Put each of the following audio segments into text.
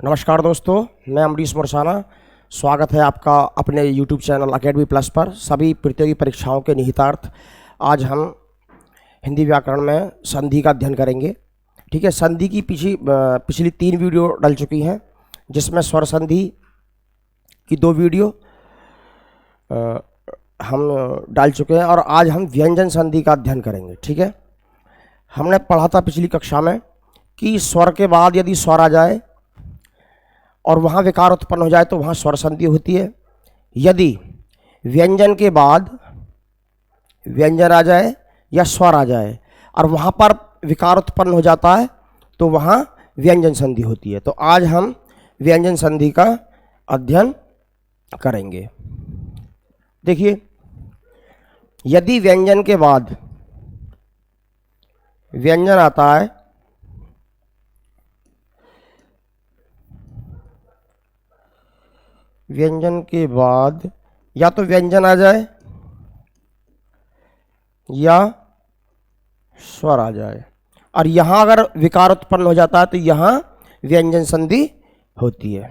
नमस्कार दोस्तों, मैं अमरीश मुरसाना। स्वागत है आपका अपने YouTube चैनल अकेडमी प्लस पर। सभी प्रतियोगी परीक्षाओं के निहितार्थ आज हम हिंदी व्याकरण में संधि का अध्ययन करेंगे। ठीक है, संधि की पिछली 3 वीडियो डल चुकी हैं, जिसमें स्वर संधि की 2 वीडियो हम डाल चुके हैं और आज हम व्यंजन संधि का अध्ययन करेंगे। ठीक है, हमने पढ़ा था पिछली कक्षा में कि स्वर के बाद यदि स्वर आ जाए और वहाँ विकार उत्पन्न हो जाए तो वहाँ स्वर संधि होती है। यदि व्यंजन के बाद व्यंजन आ जाए या स्वर आ जाए और वहाँ पर विकार उत्पन्न हो जाता है तो वहाँ व्यंजन संधि होती है। तो आज हम व्यंजन संधि का अध्ययन करेंगे। देखिए, यदि व्यंजन के बाद व्यंजन आता है व्यंजन के बाद या तो व्यंजन आ जाए या स्वर आ जाए और यहाँ अगर विकार उत्पन्न हो जाता है तो यहाँ व्यंजन संधि होती है।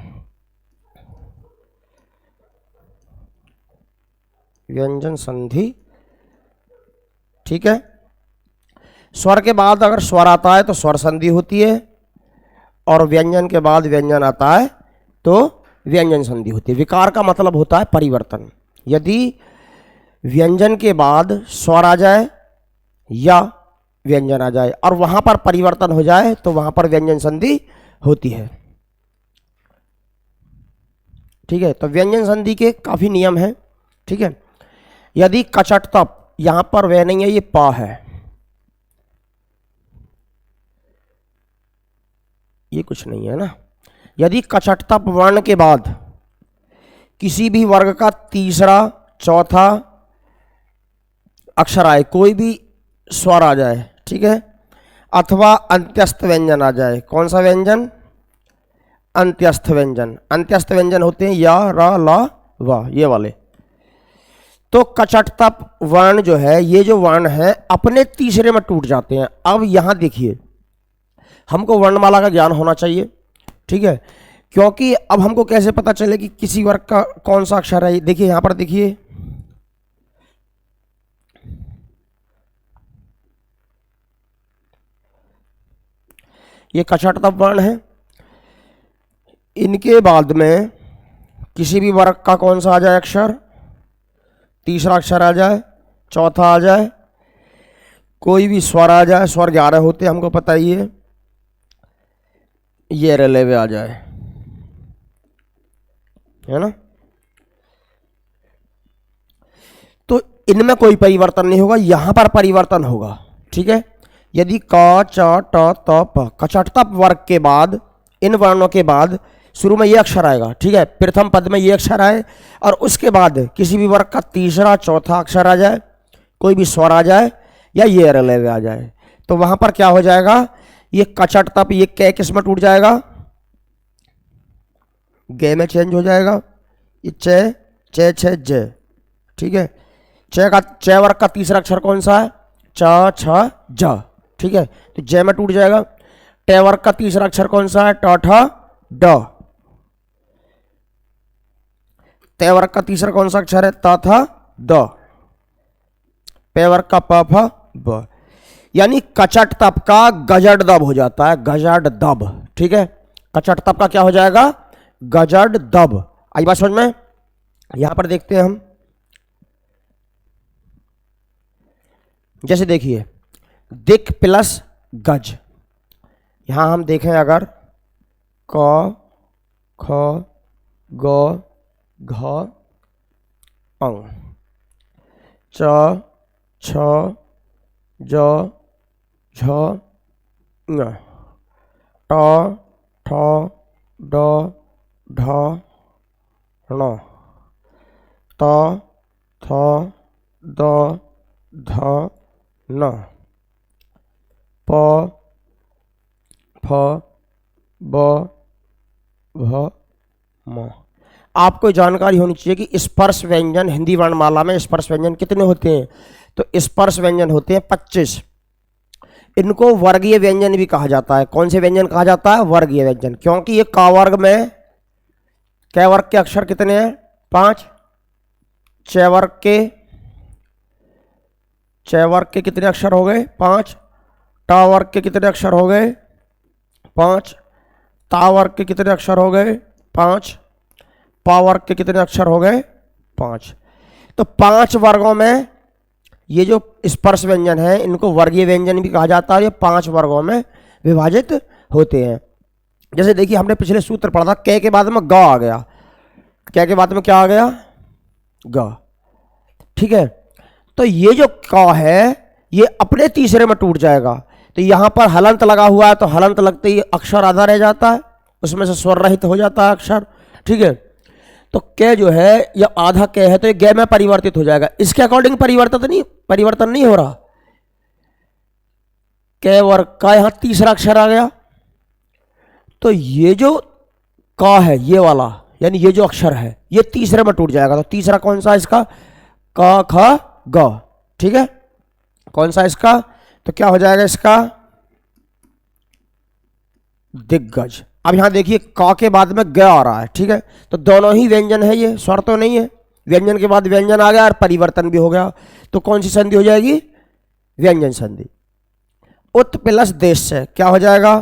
व्यंजन संधि, ठीक है। स्वर के बाद अगर स्वर आता है तो स्वर संधि होती है और व्यंजन के बाद व्यंजन आता है तो व्यंजन संधि होती है। विकार का मतलब होता है परिवर्तन। यदि व्यंजन के बाद स्वर आ जाए या व्यंजन आ जाए और वहां पर परिवर्तन हो जाए तो वहां पर व्यंजन संधि होती है। ठीक है, तो व्यंजन संधि के काफी नियम हैं। ठीक है, यदि कचट तप, यहां पर वह नहीं है, ये पा है, ये कुछ नहीं है ना। यदि कचटतप वर्ण के बाद किसी भी वर्ग का तीसरा चौथा अक्षर आए, कोई भी स्वर आ जाए, ठीक है, अथवा अंत्यस्थ व्यंजन आ जाए। कौन सा व्यंजन? अंत्यस्थ व्यंजन। अंत्यस्थ व्यंजन होते हैं या, रा, ला, वा, ये वाले। तो कचटतप वर्ण जो है, ये जो वर्ण है अपने तीसरे में टूट जाते हैं। अब यहां देखिए, हमको वर्णमाला का ज्ञान होना चाहिए। ठीक है, क्योंकि अब हमको कैसे पता चले कि किसी वर्ग का कौन सा अक्षर है। देखिए यहां पर, देखिए ये कचटतप वर्ण है। इनके बाद में किसी भी वर्ग का कौन सा आ जाए अक्षर, तीसरा अक्षर आ जाए, चौथा आ जाए, कोई भी स्वर आ जाए, स्वर 11 होते हैं हमको पता ही है, ये रेलेवे आ जाए, है ना। तो इनमें कोई परिवर्तन नहीं होगा, यहां पर परिवर्तन होगा। ठीक है, यदि क, च, ट, त, प, कचटतप वर्ग के बाद, इन वर्णों के बाद शुरू में ये अक्षर आएगा। ठीक है, प्रथम पद में ये अक्षर आए और उसके बाद किसी भी वर्ग का तीसरा चौथा अक्षर आ जाए, कोई भी स्वर आ जाए या ये रेलेवे आ जाए, तो वहां पर क्या हो जाएगा, ये कचटतप, ये कै किस में टूट जाएगा, गे में चेंज हो जाएगा। ये चे, चे, छे, जे। ठीक है, चे वर्ग का तीसरा अक्षर कौन सा है? च, छ, ज। ठीक है, तो जे में टूट जाएगा। टे वर्ग का तीसरा अक्षर कौन सा है? ट, ठ, ड। ते वर्ग का तीसरा कौन सा अक्षर है? त, थ, द। पे वर्ग का प, फ, ब। यानी कचटतप का गजड़ दब हो जाता है, गजड़ दब। ठीक है, कचटतप का क्या हो जाएगा? गजड़ दब। आई बात समझ में? यहां पर देखते हैं हम, जैसे देखिए दिक प्लस गज। यहां हम देखें अगर क, ख, ग, घ, अंग, च, छ, ज, झ, ङ, ट, ठ, ड, ढ, ण, त, थ, द, ध, न, प, फ, ब, भ, म। आपको जानकारी होनी चाहिए कि स्पर्श व्यंजन हिंदी वर्णमाला में स्पर्श व्यंजन कितने होते हैं। तो स्पर्श व्यंजन होते हैं 25। इनको वर्गीय व्यंजन भी कहा जाता है। कौन से व्यंजन कहा जाता है? वर्गीय व्यंजन। क्योंकि ये का वर्ग में कै वर्ग के अक्षर कितने हैं? 5। च वर्ग के कितने अक्षर हो गए? 5। टा वर्ग के कितने अक्षर हो गए? 5। ता वर्ग के कितने अक्षर हो गए? 5। पा वर्ग के कितने अक्षर हो गए? 5। तो 5 वर्गों में ये जो स्पर्श व्यंजन है इनको वर्गीय व्यंजन भी कहा जाता है। ये 5 वर्गों में विभाजित होते हैं। जैसे देखिए हमने पिछले सूत्र पढ़ा था, कै के बाद में ग आ गया। कै के बाद में क्या आ गया? ग। ठीक है, तो ये जो क है ये अपने तीसरे में टूट जाएगा। तो यहां पर हलंत लगा हुआ है, तो हलंत लगते ही अक्षर आधा रह जाता है, उसमें से स्वर रहित हो जाता है अक्षर। ठीक है, तो कै जो है या आधा कै है तो ये गे में परिवर्तित हो जाएगा। इसके अकॉर्डिंग परिवर्तन नहीं हो रहा। कै वर्ग का यहां तीसरा अक्षर आ गया, तो ये जो का है ये वाला, यानी ये जो अक्षर है ये तीसरे में टूट जाएगा। तो तीसरा कौन सा इसका? क ख ग। ठीक है, कौन सा इसका? तो क्या हो जाएगा इसका? दिग्गज। अब यहां देखिए का के बाद में ग आ रहा है। ठीक है, तो दोनों ही व्यंजन है, ये स्वर तो नहीं है। व्यंजन के बाद व्यंजन आ गया और परिवर्तन भी हो गया, तो कौन सी संधि हो जाएगी? व्यंजन संधि। उत प्लस देश से क्या हो जाएगा?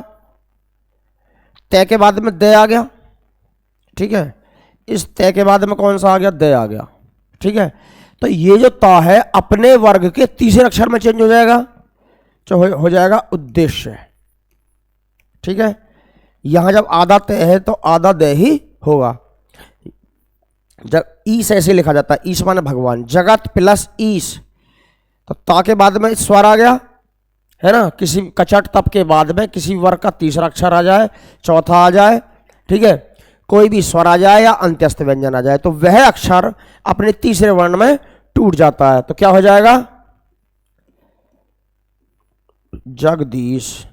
तय के बाद में दे आ गया। ठीक है, इस तय के बाद में कौन सा आ गया? दे आ गया। ठीक है, तो ये जो ता है अपने वर्ग के तीसरे अक्षर में चेंज हो जाएगा, तो हो जाएगा उद्देश्य। ठीक है, यहां जब आधा तय है तो आधा दे ही होगा। जब ईश ऐसे लिखा जाता है, ईश माने भगवान, जगत प्लस ईश, तो ता के बाद में स्वर आ गया है ना। किसी कचट तप के बाद में किसी वर्ग का तीसरा अक्षर आ जाए, चौथा आ जाए, ठीक है, कोई भी स्वर आ जाए या अंत्यस्थ व्यंजन आ जाए, तो वह अक्षर अपने तीसरे वर्ण में टूट जाता है। तो क्या हो जाएगा? जगदीश।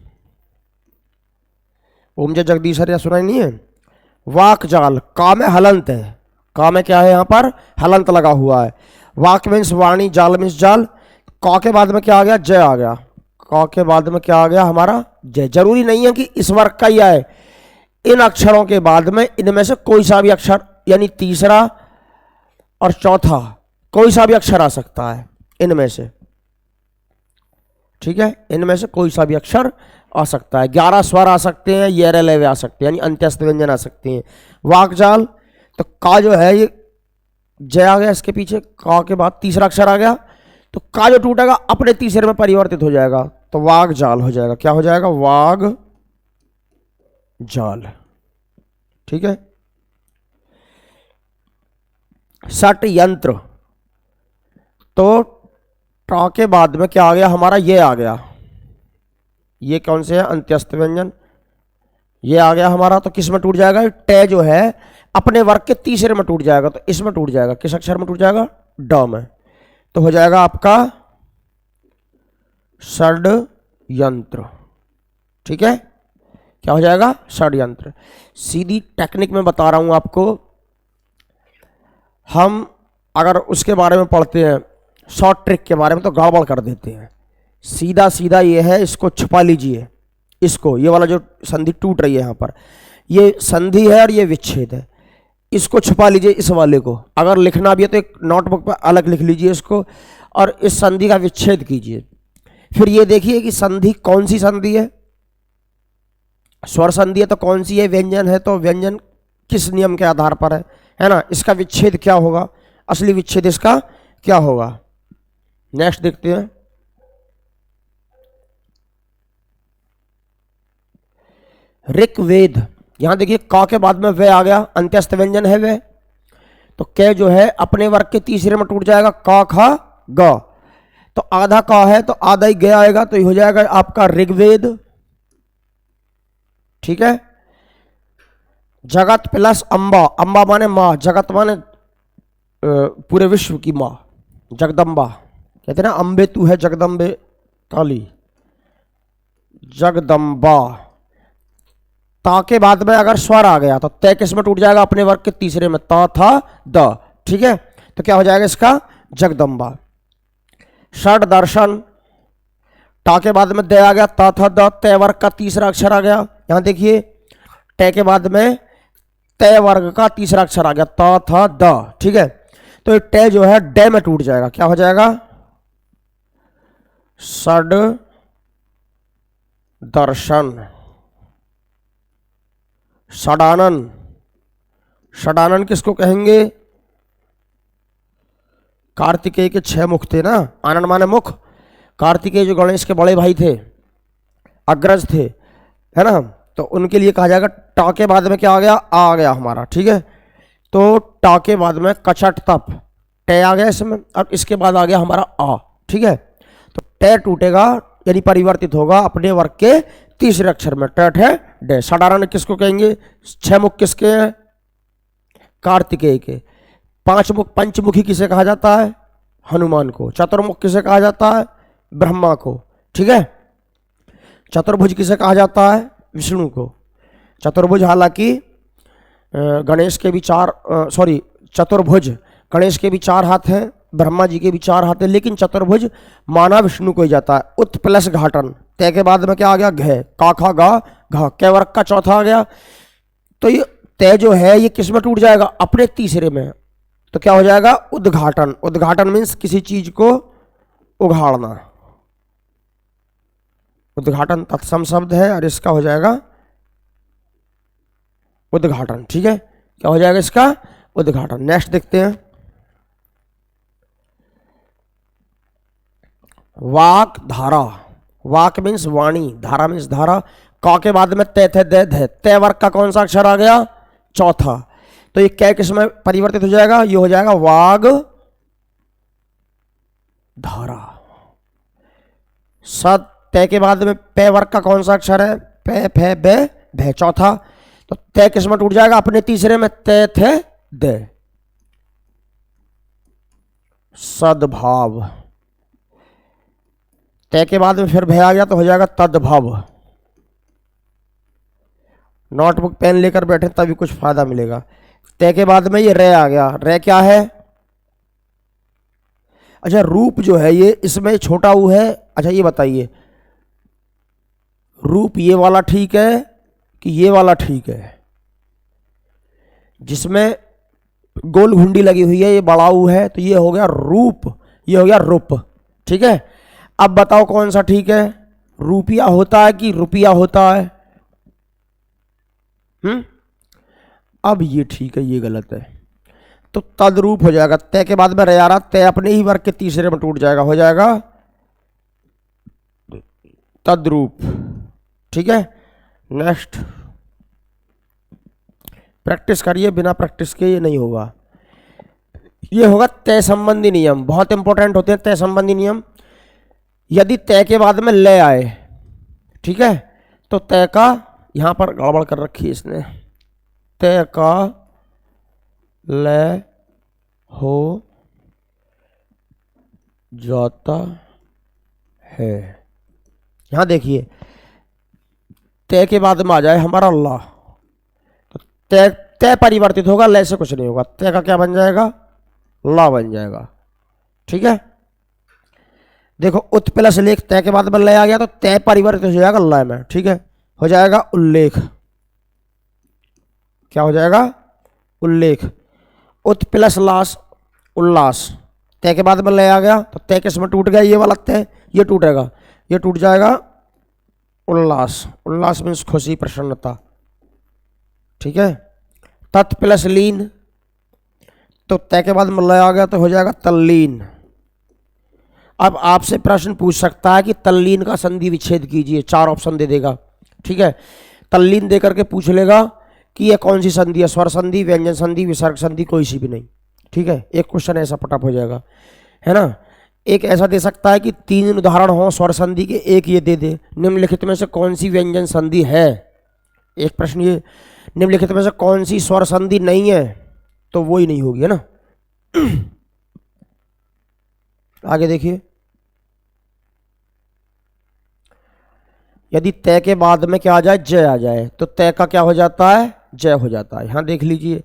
ओम जय जगदीश हरिया सुनाई नहीं है। वाक जाल, का में हलंत है, का में क्या है? यहां पर हलंत लगा हुआ है। वाक मीन्स वाणी, जाल मीन्स जाल। का के बाद में क्या आ गया? जय आ गया। का के बाद में क्या आ गया हमारा? जय। जरूरी नहीं है कि इस वर्ग का ही आए, इन अक्षरों के बाद में इनमें से कोई सा भी अक्षर, यानी तीसरा और चौथा कोई सा भी अक्षर आ सकता है इनमें से। ठीक है, इनमें से कोई सा भी अक्षर आ सकता है। 11 स्वर आ सकते हैं, ये रेलेवे आ सकते हैं, यानी अंत्यस्थ व्यंजन आ सकते हैं। वाकजाल, तो का जो है ये जय आ गया, इसके पीछे का के बाद तीसरा अक्षर आ गया, तो का जो टूटेगा अपने तीसरे में परिवर्तित हो जाएगा, तो वाग जाल हो जाएगा। क्या हो जाएगा? वाग जाल। ठीक है, सट यंत्र, तो टा के बाद में क्या आ गया हमारा? ये आ गया। ये कौन से है? अंत्यस्थ व्यंजन। ये आ गया हमारा, तो किस में टूट जाएगा? टे जो है अपने वर्ग के तीसरे में टूट जाएगा, तो इसमें टूट जाएगा। किस अक्षर में टूट जाएगा? ड में। तो हो जाएगा आपका षड यंत्र। ठीक है, क्या हो जाएगा? षड्यंत्र। सीधी टेक्निक में बता रहा हूं आपको। हम अगर उसके बारे में पढ़ते हैं, शॉर्ट ट्रिक के बारे में, तो गड़बड़ कर देते हैं। सीधा सीधा ये है, इसको छुपा लीजिए, इसको, ये वाला जो संधि टूट रही है यहां पर, ये संधि है और ये विच्छेद है, इसको छुपा लीजिए। इस वाले को अगर लिखना भी है तो एक नोटबुक पर अलग लिख लीजिए इसको, और इस संधि का विच्छेद कीजिए। फिर ये देखिए कि संधि कौन सी संधि है। स्वर संधि है तो कौन सी है? व्यंजन है तो व्यंजन किस नियम के आधार पर है ना। इसका विच्छेद क्या होगा? असली विच्छेद इसका क्या होगा? नेक्स्ट देखते हैं। ऋग्वेद, यहां देखिए का के बाद में वे आ गया, अंत्यस्थ व्यंजन है वे, तो कै जो है अपने वर्ग के तीसरे में टूट जाएगा, का खा ग, तो आधा का है तो आधा ही गे आएगा, तो ये हो जाएगा आपका ऋग्वेद। ठीक है, जगत प्लस अंबा, अंबा माने मां, जगत माने पूरे विश्व की मां, जगदम्बा कहते हैं ना, अंबे तू है जगदम्बे काली, जगदम्बा। ता के बाद में अगर स्वर आ गया तो तय किस में टूट जाएगा? अपने वर्ग के तीसरे में, ता था द। ठीक है, तो क्या हो जाएगा इसका? जगदम्बा। षड दर्शन, टा के बाद में दे आ गया, ता था द, तय वर्ग का तीसरा अक्षर आ गया। यहां देखिए टे के बाद में तय वर्ग का तीसरा अक्षर आ गया, ता था द, ठीक है। तो ये टे जो है डे में टूट जाएगा, क्या हो जाएगा, षड दर्शन, षडानन। षडानन किसको कहेंगे, कार्तिकेय के 6 मुख थे ना, आनंद माने मुख। कार्तिकेय जो गणेश के बड़े भाई थे, अग्रज थे, है ना, तो उनके लिए कहा जाएगा। टा के बाद में क्या आ गया, आ गया हमारा, ठीक है। तो टा के बाद में कचट तप, टे आ गया इसमें, अब इसके बाद आ गया हमारा आ, ठीक है। तो टे टूटेगा यानी परिवर्तित होगा अपने वर्ग के तीसरे अक्षर में, टट है डे। षडानन किसको कहेंगे, 6 मुख किसके हैं, कार्तिकेय के। 5 मुख, पंचमुखी किसे कहा जाता है, हनुमान को। चतुर्मुख किसे कहा जाता है, ब्रह्मा को, ठीक है। चतुर्भुज किसे कहा जाता है, विष्णु को। चतुर्भुज हालांकि गणेश के भी चतुर्भुज गणेश के भी 4 हाथ हैं, ब्रह्मा जी के भी 4 हाथ हैं, लेकिन चतुर्भुज माना विष्णु को ही जाता है। उत प्लस घाटन, तय के बाद में क्या आ गया, घ, का खा गा घा, कै वर्ग का चौथा आ गया। तो ये तय जो है ये किस में टूट जाएगा, अपने तीसरे में। तो क्या हो जाएगा, उद्घाटन। उद्घाटन मीन्स किसी चीज को उघाड़ना। उद्घाटन तत्सम शब्द है और इसका हो जाएगा उद्घाटन, ठीक है। क्या हो जाएगा इसका, उद्घाटन। नेक्स्ट देखते हैं, वाक धारा। वाक मीन्स वाणी, धारा मीन्स धारा। का के बाद में तय थे दे धे, तय वर्ग का कौन सा अक्षर आ गया, चौथा। तो ये कै किस में परिवर्तित हो जाएगा, ये हो जाएगा वाग धारा। सत, तय के बाद में पे वर्ग का कौन सा अक्षर है, पे फे बे भे, चौथा। तो तय किस में टूट जाएगा, अपने तीसरे में, तय थे दे। सद्भाव, तय के बाद में फिर भय आ गया तो हो जाएगा तद्भव। नोटबुक पेन लेकर बैठे तभी कुछ फायदा मिलेगा। तय के बाद में ये रे आ गया, रे क्या है, अच्छा रूप जो है ये इसमें छोटा ऊ है। अच्छा ये बताइए रूप ये वाला ठीक है कि ये वाला ठीक है, जिसमें गोल घुंडी लगी हुई है, ये बड़ा ऊ है, तो ये हो गया रूप, ये हो गया रूप, ठीक है। अब बताओ कौन सा ठीक है, रुपया होता है कि रुपया होता है, अब ये ठीक है, ये गलत है। तो तद्रूप हो जाएगा, तय के बाद में रह आ रहा, तय अपने ही वर्ग के तीसरे में टूट जाएगा, हो जाएगा तद्रूप, ठीक है। नेक्स्ट, प्रैक्टिस करिए, बिना प्रैक्टिस के ये नहीं होगा। ये होगा तय संबंधी नियम, बहुत इंपॉर्टेंट होते हैं तय संबंधी नियम। यदि तय के बाद में ले आए, ठीक है, तो तय का यहां पर गड़बड़ कर रखी है इसने, तय का ले हो जाता है। यहां देखिए तय के बाद में आ जाए हमारा ला, तो तय तय परिवर्तित होगा, ले से कुछ नहीं होगा, तय का क्या बन जाएगा, ला बन जाएगा, ठीक है। देखो उत प्लस लेख, तय के बाद में ले आ गया तो तय परिवर्तित हो जाएगा लय में, ठीक है, हो जाएगा उल्लेख। क्या हो जाएगा, उल्लेख। उत प्लस लास, उल्लास, तय के बाद में ले आ गया तो तय किस में टूट गया, ये वाला तय, ये टूटेगा, ये टूट जाएगा उल्लास। उल्लास मीन्स खुशी, प्रसन्नता, ठीक है। तत् प्लस लीन, तो तय के बाद में ले आ गया तो हो जाएगा तल्लीन। अब आपसे प्रश्न पूछ सकता है कि तल्लीन का संधि विच्छेद कीजिए, 4 ऑप्शन दे देगा, ठीक है। तल्लीन दे करके पूछ लेगा कि ये कौन सी संधि है, स्वर संधि, व्यंजन संधि, विसर्ग संधि, कोई सी भी नहीं, ठीक है। एक क्वेश्चन ऐसा पटअप हो जाएगा, है ना। एक ऐसा दे सकता है कि 3 उदाहरण हो स्वर संधि के, एक ये दे दे निम्नलिखित में से कौन सी व्यंजन संधि है। एक प्रश्न ये निम्नलिखित में से कौन सी स्वर संधि नहीं है, तो वो ही नहीं होगी, है ना। आगे देखिए, यदि तय के बाद में क्या आ जाए, जय आ जाए, तो तय का क्या हो जाता है, जय हो जाता है। यहां देख लीजिए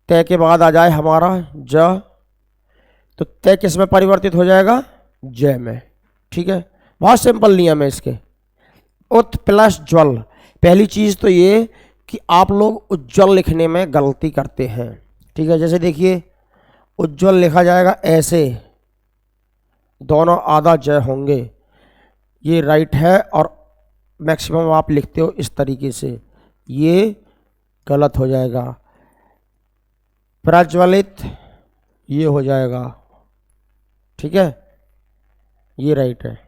तय के बाद आ जाए हमारा ज, तो तय किस में परिवर्तित हो जाएगा, जय में, ठीक है। बहुत सिंपल नियम है इसके। उत प्लस ज्वल, पहली चीज तो ये कि आप लोग उज्ज्वल लिखने में गलती करते हैं, ठीक है। जैसे देखिए उज्ज्वल लिखा जाएगा ऐसे, दोनों आधा जय होंगे, ये राइट है, और मैक्सिमम आप लिखते हो इस तरीके से, ये गलत हो जाएगा। प्रज्वलित ये हो जाएगा, ठीक है, ये राइट है।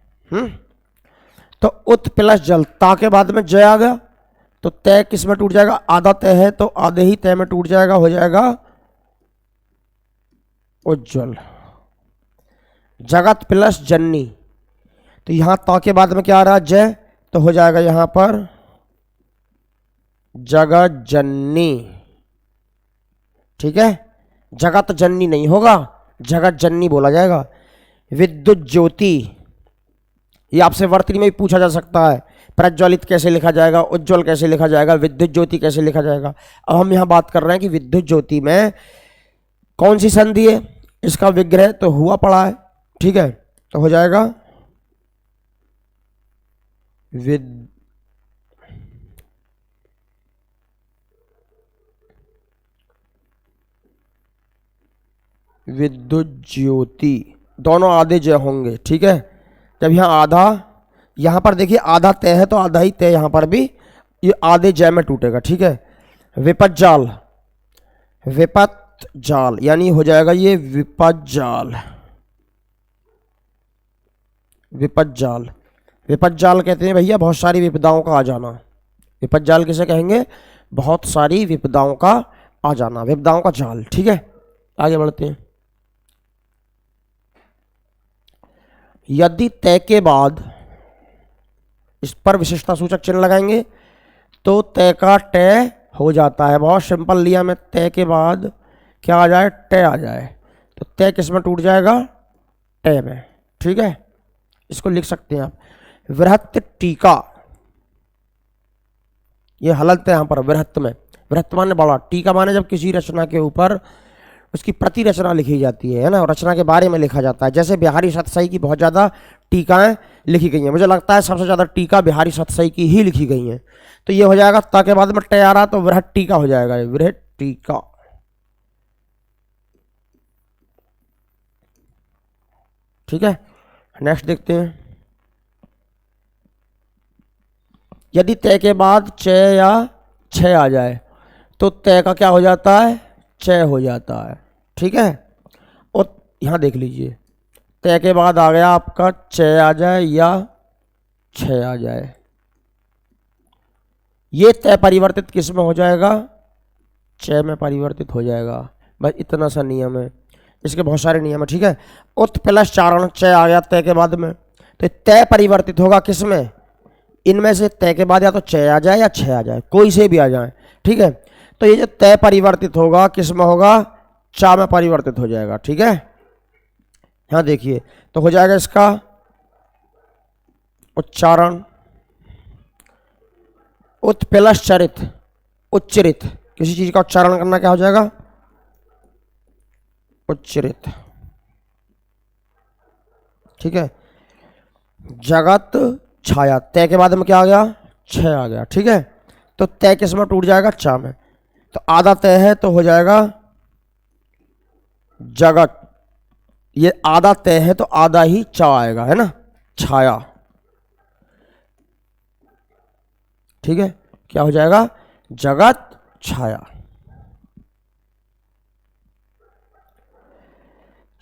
तो उत प्लस जल, ता के बाद में जय आ गया तो तय किस में टूट जाएगा, आधा तय है तो आधे ही तय में टूट जाएगा, हो जाएगा उज्ज्वल। जगत प्लस जननी, तो यहां ता के बाद में क्या आ रहा है, जय, तो हो जाएगा यहां पर जगत जननी, ठीक है। जगत जननी नहीं होगा, जगत जननी बोला जाएगा। विद्युत ज्योति, ये आपसे वर्तनी में भी पूछा जा सकता है, प्रज्वलित कैसे लिखा जाएगा, उज्ज्वल कैसे लिखा जाएगा, विद्युत ज्योति कैसे लिखा जाएगा। अब हम यहां बात कर रहे हैं कि विद्युत ज्योति में कौन सी संधि है, इसका विग्रह तो हुआ पड़ा है, ठीक है, तो हो जाएगा विद्युत ज्योति, दोनों आधे जय होंगे, ठीक है। जब यहाँ आधा, यहाँ पर देखिए आधा तय है तो आधा ही तय, यहाँ पर भी ये आधे जय में टूटेगा, ठीक है। विपत जाल, विपत जाल यानी हो जाएगा ये विपत जाल, विपत जाल। विपत जाल कहते हैं भैया बहुत सारी विपदाओं का आ जाना। विपत जाल किसे कहेंगे, बहुत सारी विपदाओं का आ जाना, विपदाओं का जाल, ठीक है। आगे बढ़ते हैं। यदि तय के बाद, इस पर विशेषता सूचक चिन्ह लगाएंगे तो तय का टय हो जाता है। बहुत सिंपल लिया मैं, तय के बाद क्या आ जाए, टय आ जाए, तो तय किस में टूट जाएगा, टय में, ठीक है। इसको लिख सकते हैं आप। वृहत टीका, ये हलंत है यहां पर, वृहत में, वृहत माने बड़ा, टीका माने जब किसी रचना के ऊपर उसकी प्रति रचना लिखी जाती है ना, रचना के बारे में लिखा जाता है। जैसे बिहारी सतसई की बहुत ज़्यादा टीकाएं लिखी गई हैं, मुझे लगता है सबसे ज़्यादा टीका बिहारी सतसई की ही लिखी गई हैं। तो ये हो जाएगा, ता के बाद में टय आ रहा तो वृहत टीका हो जाएगा, वृहत टीका, ठीक है। नेक्स्ट देखते हैं। यदि तय के बाद चय या छय आ जाए तो तय का क्या हो जाता है, चय हो जाता है, ठीक है। और यहां देख लीजिए, तय के बाद आ गया आपका चय आ जाए या छय आ जाए, ये तय परिवर्तित किस में हो जाएगा, चय में परिवर्तित हो जाएगा। बस इतना सा नियम है, इसके बहुत सारे नियम है, ठीक है। उत प्लस चारण, चय आ गया तय के बाद में, तो तय परिवर्तित होगा किस में, इनमें से तय के बाद या तो चय आ जाए या छय आ जाए, कोई से भी आ जाए, ठीक है। तो ये जो तय परिवर्तित होगा किस में होगा, चा में परिवर्तित हो जाएगा, ठीक है। यहां देखिए तो हो जाएगा इसका उच्चारण। उत प्लस चरित, उच्चरित, किसी चीज का उच्चारण करना क्या हो जाएगा, उच्चरित, ठीक है। जगत छाया, तय के बाद में क्या आ गया, छह आ गया, ठीक है। तो तय किस में टूट जाएगा, चा में, तो आधा तय है तो हो जाएगा जगत, ये आधा तय है तो आधा ही चा आएगा, है ना, छाया, ठीक है। क्या हो जाएगा, जगत छाया।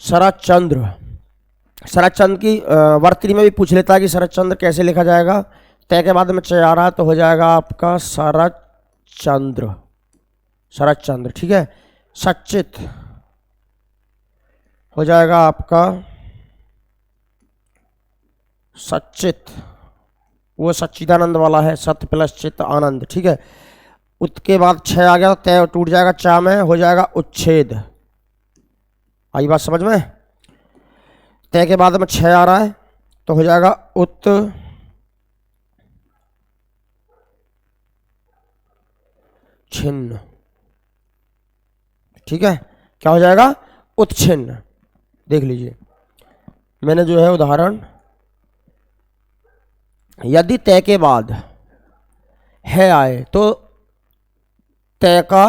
शरद चंद्र, शरद चंद्र की वर्तनी में भी पूछ लेता है कि शरद चंद्र कैसे लिखा जाएगा, तय के बाद में च आ रहा तो हो जाएगा आपका शरद चंद्र, शरद चंद्र, ठीक है। सच्चित हो जाएगा आपका सच्चित, वो सच्चिदानंद वाला है, सत्य प्लस चित्त आनंद, ठीक है। उसके बाद छह आ गया तो तय टूट जाएगा, चा में हो जाएगा उच्छेद। आई बात समझ में, तय के बाद में छह आ रहा है तो हो जाएगा उत छिन्न, ठीक है। क्या हो जाएगा, उत्छिन्न। देख लीजिए मैंने जो है उदाहरण यदि तय के बाद है आए तो तय का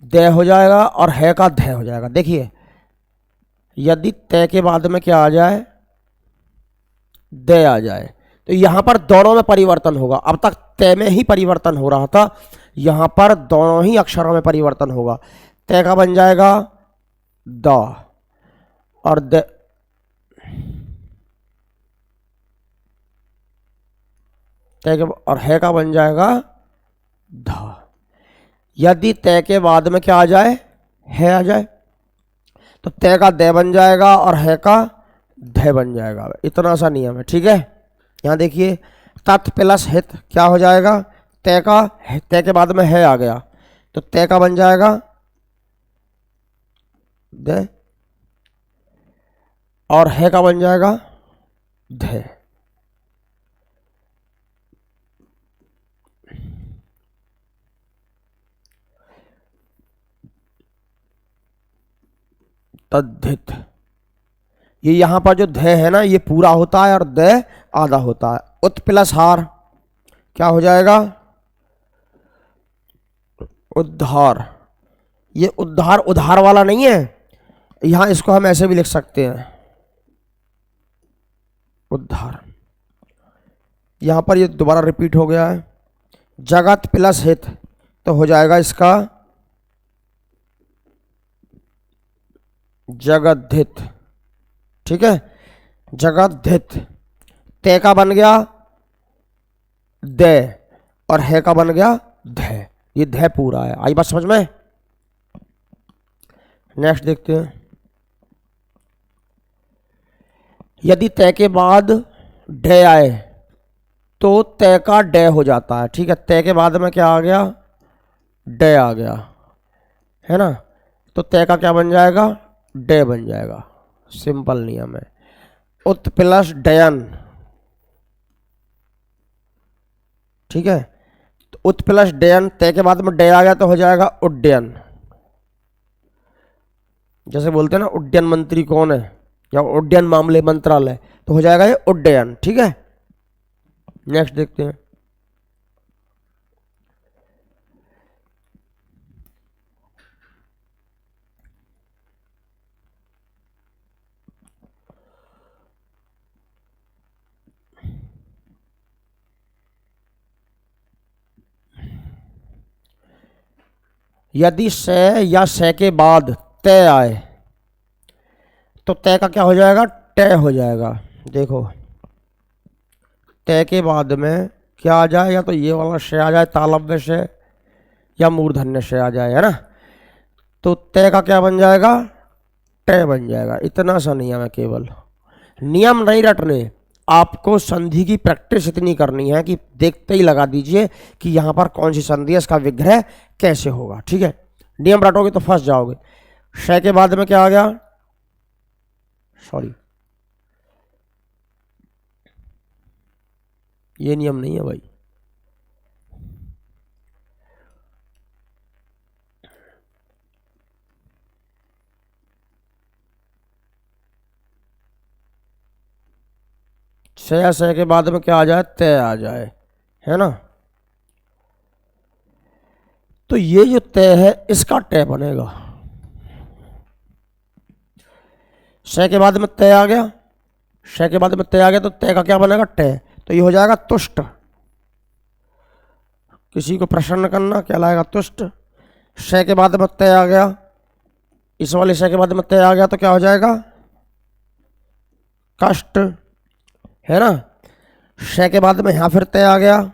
दय हो जाएगा और है का धय हो जाएगा। देखिए, यदि तय के बाद में क्या आ जाए, दय आ जाए, तो यहां पर दोनों में परिवर्तन होगा। अब तक तय में ही परिवर्तन हो रहा था, यहां पर दोनों ही अक्षरों में परिवर्तन होगा। तय का बन जाएगा द और तय के और है का बन जाएगा ध। यदि तय के बाद में क्या आ जाए, है आ जाए, तो तय का दय बन जाएगा और है का धय बन जाएगा। इतना सा नियम है, ठीक है। यहां देखिए, तत् प्लस हित क्या हो जाएगा, तय का, तय के बाद में है आ गया तो तय का बन जाएगा दय और है का बन जाएगा धय। तद्धित, ये यहां पर जो धय है ना, ये पूरा होता है और दय आधा होता है। उत प्लस हार क्या हो जाएगा, उद्धार। ये उद्धार उधार वाला नहीं है, यहां इसको हम ऐसे भी लिख सकते हैं, उद्धार। यहां पर ये दोबारा रिपीट हो गया है। जगत प्लस हित तो हो जाएगा इसका जगद्धित, ठीक है। जगद्धित, तय का बन गया दय और है का बन गया धय, ये धय पूरा है। आई बात समझ में। नेक्स्ट देखते हैं, यदि तय के बाद डय आए तो तय का डय हो जाता है, ठीक है। तय के बाद में क्या आ गया, डय आ गया, है ना, तो तय का क्या बन जाएगा, डय बन जाएगा। सिंपल नियम है। उत प्लस डयन, ठीक है। तो उत प्लस डयन, तय के बाद में डय आ गया तो हो जाएगा उड्डयन। जैसे बोलते हैं ना, उड्डयन मंत्री कौन है, या उड्डयन मामले मंत्रालय, तो हो जाएगा ये उड्डयन, ठीक है। नेक्स्ट देखते हैं, यदि से या से के बाद तय आए तो तय का क्या हो जाएगा, तय हो जाएगा। देखो, तय के बाद में क्या आ जाए, या तो ये वाला से आ जाए तालव्य से, या मूर्धन्य से आ जाए, है ना, तो तय का क्या बन जाएगा, तय बन जाएगा। इतना सा नियम है, केवल नियम नहीं रटने, आपको संधि की प्रैक्टिस इतनी करनी है कि देखते ही लगा दीजिए कि यहां पर कौन सी संधि है, इसका विग्रह कैसे होगा, ठीक है। नियम रटोगे तो फंस जाओगे। श के बाद में क्या आ गया, सॉरी, ये नियम नहीं है भाई। से के बाद में क्या आ जाए, तय आ जाए, है ना, तो ये जो तय है इसका तय बनेगा। से के बाद में तय आ गया, से के बाद में तय आ गया तो तय का क्या बनेगा, तय, तो ये हो जाएगा तुष्ट। किसी को प्रसन्न करना कहलाएगा तुष्ट। से के बाद में तय आ गया, इस वाले से के बाद में तय आ गया तो क्या हो जाएगा, कष्ट, है ना। से के बाद में यहां फिर तय आ गया,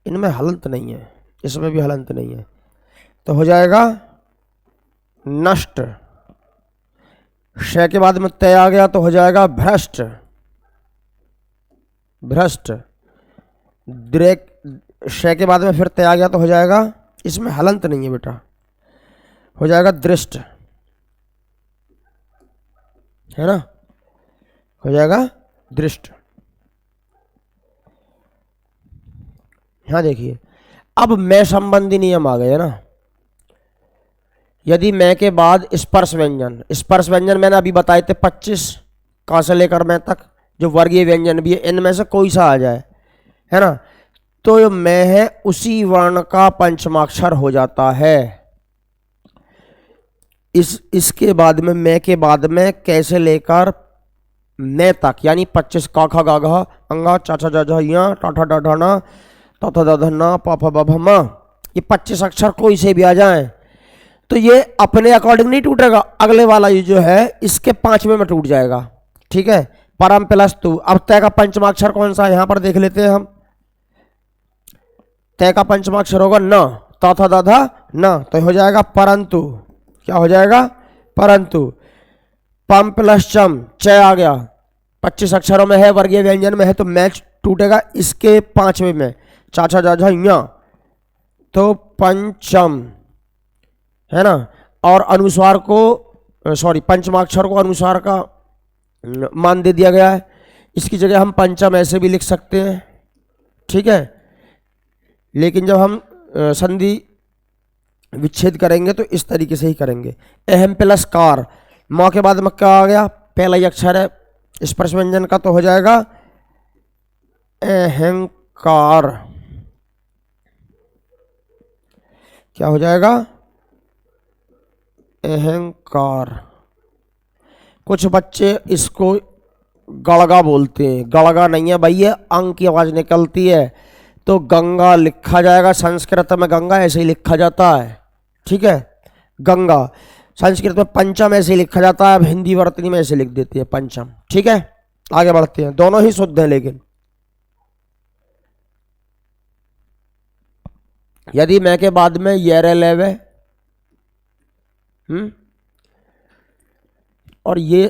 इनमें हलंत नहीं है, इसमें भी हलंत नहीं है, तो हो जाएगा नष्ट। से के बाद में तय आ गया तो हो जाएगा भ्रष्ट, भ्रष्ट। से के बाद में फिर तय आ गया तो हो जाएगा, इसमें हलंत नहीं है बेटा, हो जाएगा दृष्ट, है ना, हो जाएगा दृष्ट। यहां देखिए, अब मैं संबंधी नियम आ गए ना। यदि मैं के बाद स्पर्श व्यंजन, स्पर्श व्यंजन मैंने अभी बताए थे 25 कहां से लेकर मैं तक, जो वर्गीय व्यंजन भी है, इनमें से कोई सा आ जाए, है ना, तो जो मैं है उसी वर्ण का पंचमाक्षर हो जाता है। इसके बाद में मैं के बाद में कैसे लेकर मैं तक, यानी 25 का खा गा घा अंगा चा चा जा जा या टा ठा डा ढा ना ता था दा धा ना पा फा बा भा मा, ये 25 अक्षर कोई से भी आ जाए तो ये अपने अकॉर्डिंग नहीं टूटेगा, अगले वाला ये जो है इसके 5वें में टूट जाएगा। ठीक है, परम प्लस तू। अब तय का पंचमाक्षर कौन सा है यहां पर देख लेते हैं हम। तय का पंचमाक्षर होगा न, ता था दा धा न, तो हो जाएगा परंतु। क्या हो जाएगा? परंतु। पम प्लस चम, च आ गया, 25 अक्षरों में है, वर्गीय व्यंजन में है, तो मैच टूटेगा इसके 5वें में, चाचा जाझा या, तो पंचम, है ना। और अनुस्वार को, सॉरी, पंचमाक्षर को अनुस्वार का मान दे दिया गया है, इसकी जगह हम पंचम ऐसे भी लिख सकते हैं। ठीक है, लेकिन जब हम संधि विच्छेद करेंगे तो इस तरीके से ही करेंगे। अहम प्लस कार, माँ के बाद में क्या आ गया? पहला ही अक्षर है स्पर्श व्यंजन का, तो हो जाएगा अहंकार। क्या हो जाएगा? अहंकार। कुछ बच्चे इसको गड़गा बोलते हैं, गड़गा नहीं है भाई, ये अंग की आवाज निकलती है, तो गंगा लिखा जाएगा। संस्कृत में गंगा ऐसे ही लिखा जाता है। ठीक है, गंगा। संस्कृत में पंचम ऐसे ही लिखा जाता है, अब हिंदी वर्तनी में ऐसे लिख देती है पंचम। ठीक है, आगे बढ़ते हैं, दोनों ही शुद्ध हैं। लेकिन यदि मैं के बाद में ये रे लेवे, और ये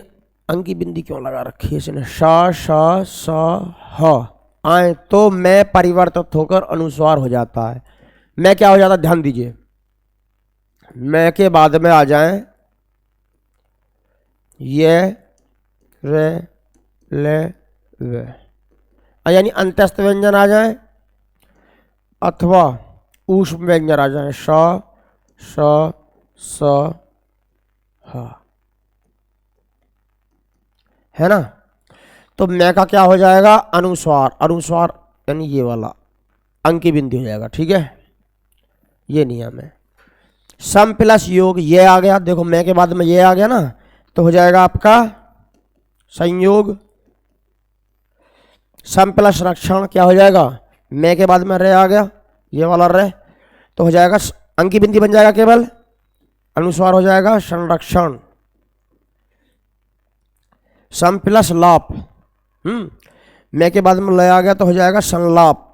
अंक की बिंदी क्यों लगा रखी है इसने, शा शा सा ह आए, तो मैं परिवर्तित होकर अनुस्वार हो जाता है। मैं क्या हो जाता? ध्यान दीजिए, मैं के बाद में आ जाए ये रे ले वे, यानी अंत्यस्थ व्यंजन आ जाए, अथवा ऊष्म व्यंजन आ जाए, श स स ह, है ना। तो मैं का क्या हो जाएगा? अनुस्वार। अनुस्वार यानी ये वाला अंक की बिंदी हो जाएगा। ठीक है, ये नियम है। सम प्लस योग, ये आ गया, देखो मैं के बाद में ये आ गया ना, तो हो जाएगा आपका संयोग। सम प्लस रक्षण, क्या हो जाएगा? मैं के बाद में रे आ गया, ये वाला रे, तो हो जाएगा अंक की बिंदी बन जाएगा, केवल अनुस्वार हो जाएगा संरक्षण। सम प्लस लाप, मैं के बाद में लय आ गया, तो हो जाएगा संलाप।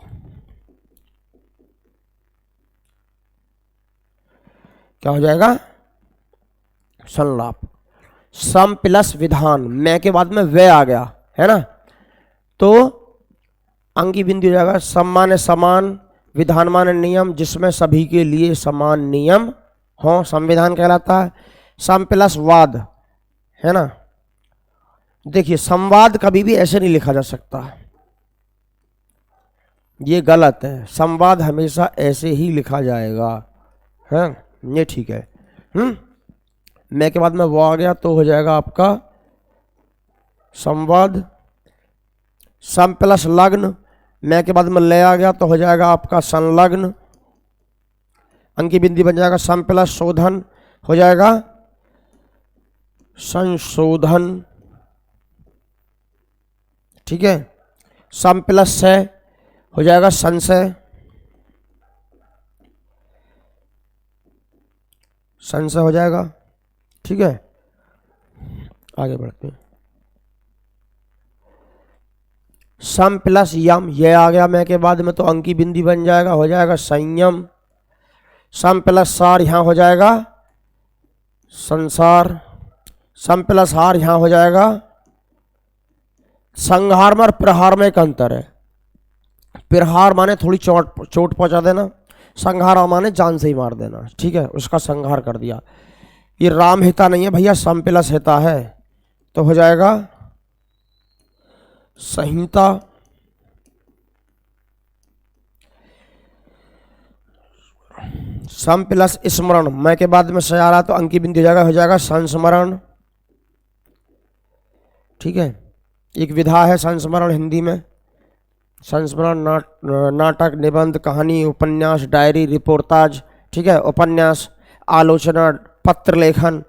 क्या हो जाएगा? संलाप। सम प्लस विधान, मैं के बाद में वे आ गया, है ना, तो अंक की बिंदी हो जाएगा सम्मान समान, विधान माने नियम, जिसमें सभी के लिए समान नियम हो, संविधान कहलाता है। सम प्लस वाद, है ना। देखिए, संवाद कभी भी ऐसे नहीं लिखा जा सकता, ये गलत है। संवाद हमेशा ऐसे ही लिखा जाएगा, है, ये ठीक है। मैं के बाद में वो आ गया, तो हो जाएगा आपका संवाद। सम प्लस लग्न, मैं के बाद में ले आ गया, तो हो जाएगा आपका संलग्न। अंक की बिंदी बन जाएगा। सम प्लस शोधन, हो जाएगा संशोधन। ठीक है, सम प्लस से हो जाएगा संशय। संशय हो जाएगा। ठीक है, आगे बढ़ते हैं। सम प्लस यम, ये आ गया मैं के बाद में, तो अंक की बिंदी बन जाएगा, हो जाएगा संयम। सम प्लस सार, यहां हो जाएगा संसार। सम प्लस हार, यहां हो जाएगा संहार में और प्रहार में एक अंतर है। प्रहार माने थोड़ी चोट पहुंचा देना, संहार माने जान से ही मार देना। ठीक है, उसका संहार कर दिया। ये राम हिता नहीं है भैया, सम प्लस हिता है, तो हो जाएगा संहिता। सम प्लस स्मरण, मैं के बाद में से आ रहा, तो अंक की बिंदी हो जाएगा संस्मरण। ठीक है, एक विधा है संस्मरण हिंदी में। संस्मरण नाटक, निबंध, कहानी, उपन्यास, डायरी, रिपोर्टाज, ठीक है, उपन्यास, आलोचना, पत्र लेखन,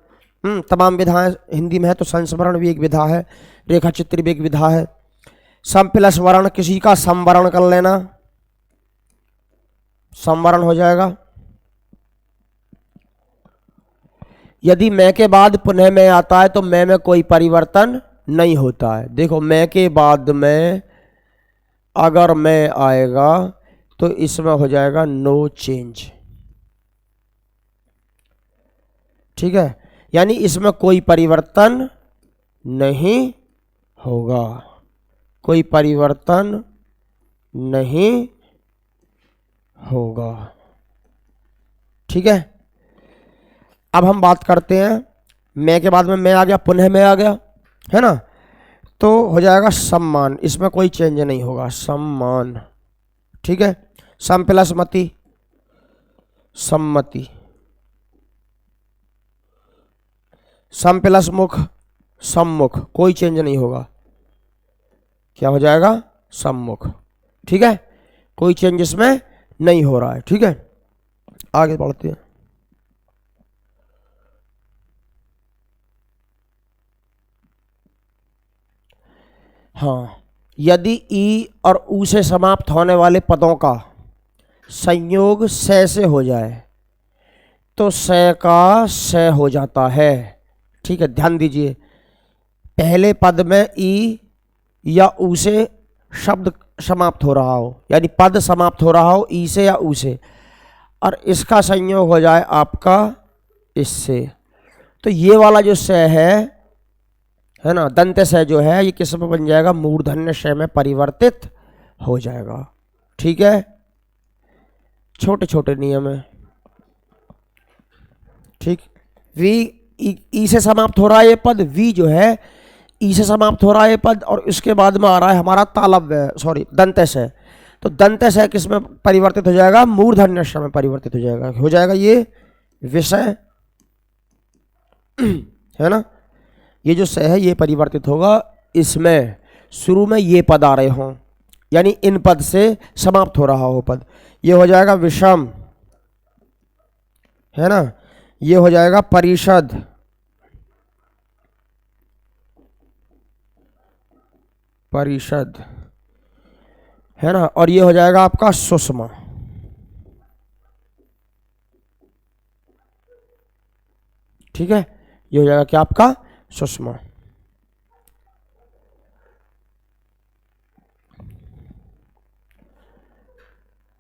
तमाम विधाएं हिंदी में है। तो संस्मरण भी एक विधा है, रेखा चित्र भी एक विधा है। सम प्लस वर्ण, किसी का संवरण कर लेना, संवरण हो जाएगा। यदि मैं के बाद पुनः मैं आता है तो मैं में कोई परिवर्तन नहीं होता है। देखो, मैं के बाद में अगर मैं आएगा तो इसमें हो जाएगा नो चेंज, ठीक है, यानी इसमें कोई परिवर्तन नहीं होगा, कोई परिवर्तन नहीं होगा, ठीक है। अब हम बात करते हैं, मैं के बाद में मैं आ गया, पुनः मैं आ गया, है ना, तो हो जाएगा सम्मान, इसमें कोई चेंज नहीं होगा, सम्मान, ठीक है। सम प्लस मति, सम्मति। सम प्लस मुख, सम्मुख, कोई चेंज नहीं होगा, क्या हो जाएगा, सम्मुख, ठीक है, कोई चेंज इसमें नहीं हो रहा है, ठीक है। आगे बढ़ते हैं। हाँ, यदि ई और ऊ से समाप्त होने वाले पदों का संयोग से हो जाए तो से का से हो जाता है, ठीक है। ध्यान दीजिए, पहले पद में ई या ऊ से शब्द समाप्त हो रहा हो, यानी पद समाप्त हो रहा हो ई से या ऊ से, और इसका संयोग हो जाए आपका इससे, तो ये वाला जो से है ना, दंत से जो है, ये किस में बन जाएगा, मूर्धन्य श में परिवर्तित हो जाएगा, ठीक है। छोटे छोटे नियम है, ठीक। वी ई से समाप्त हो रहा है ये पद, वी जो है ई से समाप्त हो रहा है ये पद, और इसके बाद में आ रहा है हमारा तालव्य, सॉरी, दंत से, तो दंत से किस में परिवर्तित हो जाएगा, मूर्धन्य श में परिवर्तित हो जाएगा ये विषय, है ना। ये जो से है ये परिवर्तित होगा, इसमें शुरू में ये पद आ रहे हों, यानी इन पद से समाप्त हो रहा हो पद, ये हो जाएगा विषम, है ना, ये हो जाएगा परिषद, परिषद, है ना, और ये हो जाएगा आपका सुषमा, ठीक है, ये हो जाएगा क्या आपका सुषमा।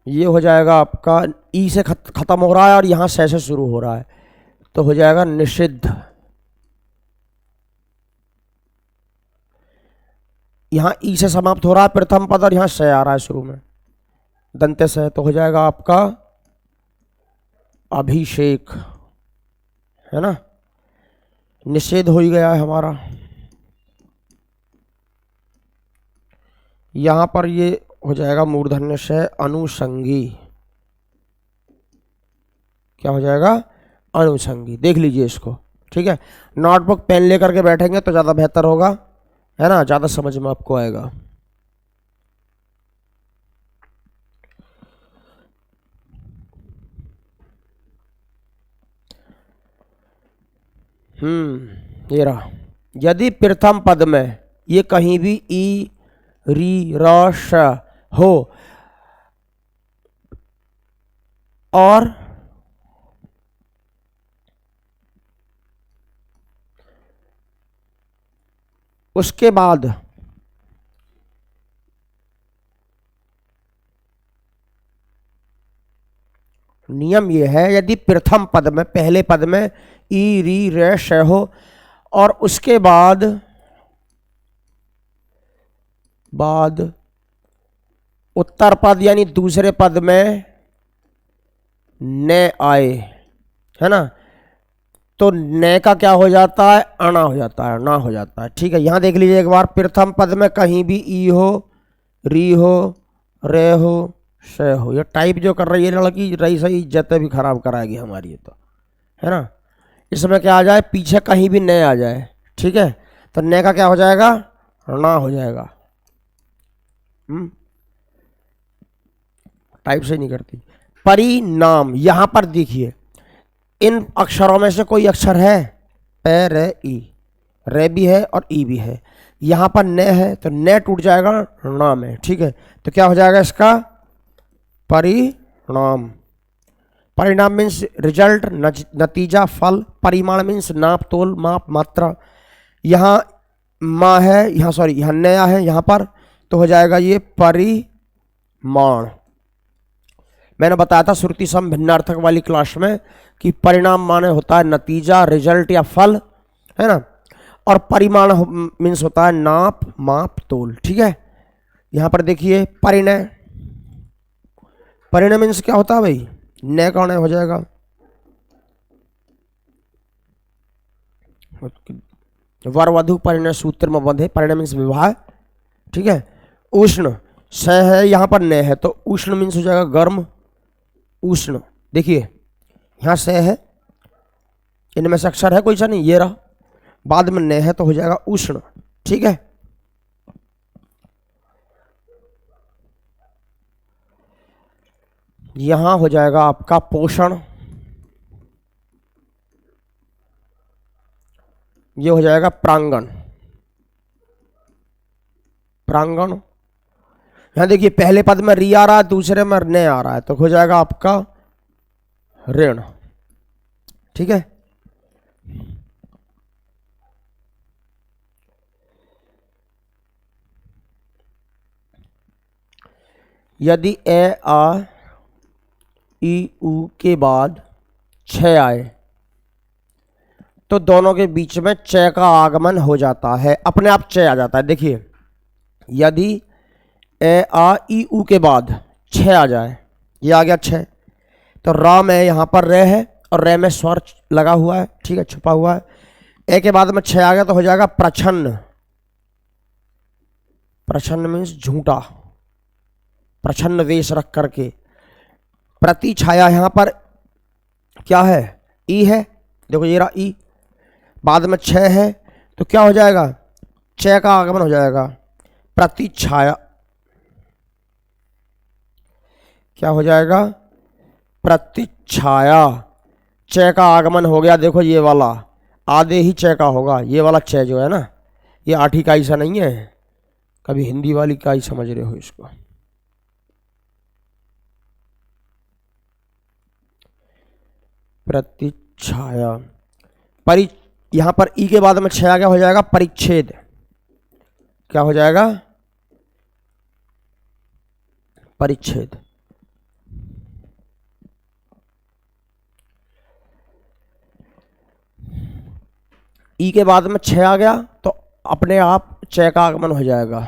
ये हो जाएगा आपका ई से खत्म हो रहा है और यहां से शुरू हो रहा है, तो हो जाएगा निषिद्ध। यहां ई से समाप्त हो रहा है प्रथम पद और यहां से आ रहा है शुरू में, दंते से, तो हो जाएगा आपका अभिषेक, है ना, निषेध हो ही गया है हमारा। यहां पर ये हो जाएगा मूर्धन्य से अनुषंगी, क्या हो जाएगा, अनुषंगी। देख लीजिए इसको, ठीक है। नोटबुक पेन लेकर के बैठेंगे तो ज़्यादा बेहतर होगा, है ना, ज़्यादा समझ में आपको आएगा। ये रहा, यदि प्रथम पद में ये कहीं भी ई री र श हो और उसके बाद नियम ये है, यदि प्रथम पद में, पहले पद में ई री रे श हो और उसके बाद उत्तर पद यानी दूसरे पद में न आए, है ना, तो न का क्या हो जाता है, अना हो जाता है, ना हो जाता है, ठीक है। यहां देख लीजिए एक बार, प्रथम पद में कहीं भी ई हो, री हो, रे हो, श हो, ये टाइप जो कर रही है लड़की, रही सही इज्जत भी खराब कराएगी हमारी ये, तो है ना। इसमें क्या आ जाए, पीछे कहीं भी न आ जाए, ठीक है, तो न का क्या हो जाएगा, ना हो जाएगा। टाइप से नहीं करती। परिणाम, यहां पर देखिए इन अक्षरों में से कोई अक्षर है, पे रे ई, रे भी है और ई भी है। यहां पर न है तो न टूट जाएगा नाम है, ठीक है। तो क्या हो जाएगा इसका परिणाम। परिणाम मीन्स रिजल्ट, नतीजा, फल। परिमाण मीन्स नाप, तोल, माप, मात्रा। यहाँ माँ है, यहाँ सॉरी यहाँ नया है यहाँ पर, तो हो जाएगा ये परिमाण। मैंने बताया था श्रुति सम भिन्नार्थक वाली क्लास में कि परिणाम माने होता है नतीजा, रिजल्ट या फल, है ना। और परिमाण मीन्स होता है नाप, माप, तोल, ठीक है। यहाँ पर देखिए परिणय, परिणय मीन्स क्या होता है भाई, न का न हो जाएगा। वर वधु परिणय सूत्र में बंधे, परिणय मीन्स विवाह, ठीक है। उष्ण, स है यहाँ पर न है तो उष्ण मीन्स हो जाएगा गर्म, उष्ण। देखिए यहाँ से है, इनमें से अक्षर है कोई सा नहीं, ये रहा, बाद में न है तो हो जाएगा उष्ण, ठीक है। यहां हो जाएगा आपका पोषण, ये हो जाएगा प्रांगण, प्रांगण। यहां देखिए पहले पद में री आ रहा है, दूसरे में न आ रहा है, तो हो जाएगा आपका ऋण, ठीक है। यदि ए आ ई उ के बाद छ आए तो दोनों के बीच में च का आगमन हो जाता है, अपने आप च आ जाता है। देखिए यदि ए आ ई उ के बाद छ आ जाए, ये आ गया छ, तो रा में यहाँ पर रे है और रे में स्वर लगा हुआ है, ठीक है, छुपा हुआ है। ए के बाद में छ आ गया तो हो जाएगा प्रछन्न, प्रछन्न मीन्स झूठा, प्रछन्न वेश रख करके। प्रति छाया, यहाँ पर क्या है, ई है, देखो ये रहा ई, बाद में छ है तो क्या हो जाएगा, च का आगमन हो जाएगा, प्रति छाया, क्या हो जाएगा, प्रति छाया, च का आगमन हो गया। देखो ये वाला आधे ही च का होगा, ये वाला च जो है ना, ये आठी का ऐसा नहीं है, कभी हिंदी वाली का ही समझ रहे हो इसको। प्रतिछाया, यहां पर ई के बाद में छ आ गया, हो जाएगा परिच्छेद, क्या हो जाएगा, परिच्छेद। ई के बाद में छ आ गया तो अपने आप च का आगमन हो जाएगा,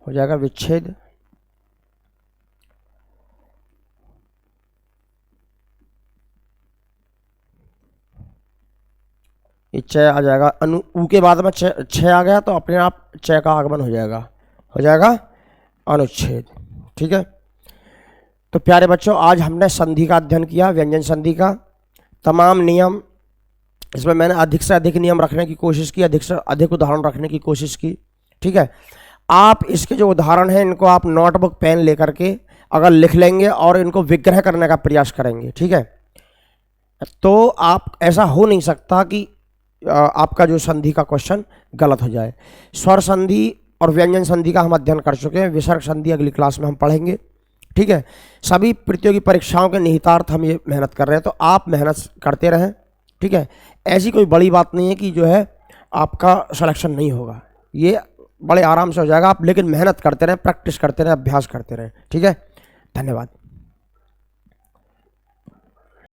हो जाएगा विच्छेद। ये च आ जाएगा, अनु ऊ के बाद में छ आ गया तो अपने आप च का आगमन हो जाएगा अनुच्छेद, ठीक है। तो प्यारे बच्चों आज हमने संधि का अध्ययन किया, व्यंजन संधि का तमाम नियम, इसमें मैंने अधिक से अधिक नियम रखने की कोशिश की, अधिक से अधिक उदाहरण रखने की कोशिश की, ठीक है। आप इसके जो उदाहरण हैं इनको आप नोटबुक पेन लेकर के अगर लिख लेंगे और इनको विग्रह करने का प्रयास करेंगे, ठीक है, तो आप ऐसा हो नहीं सकता कि आपका जो संधि का क्वेश्चन गलत हो जाए। स्वर संधि और व्यंजन संधि का हम अध्ययन कर चुके हैं, विसर्ग संधि अगली क्लास में हम पढ़ेंगे, ठीक है। सभी प्रतियोगी परीक्षाओं के निहितार्थ हम ये मेहनत कर रहे हैं, तो आप मेहनत करते रहें, ठीक है। ऐसी कोई बड़ी बात नहीं है कि जो है आपका सिलेक्शन नहीं होगा, ये बड़े आराम से हो जाएगा आप, लेकिन मेहनत करते रहें, प्रैक्टिस करते रहें, अभ्यास करते रहें, ठीक है। धन्यवाद।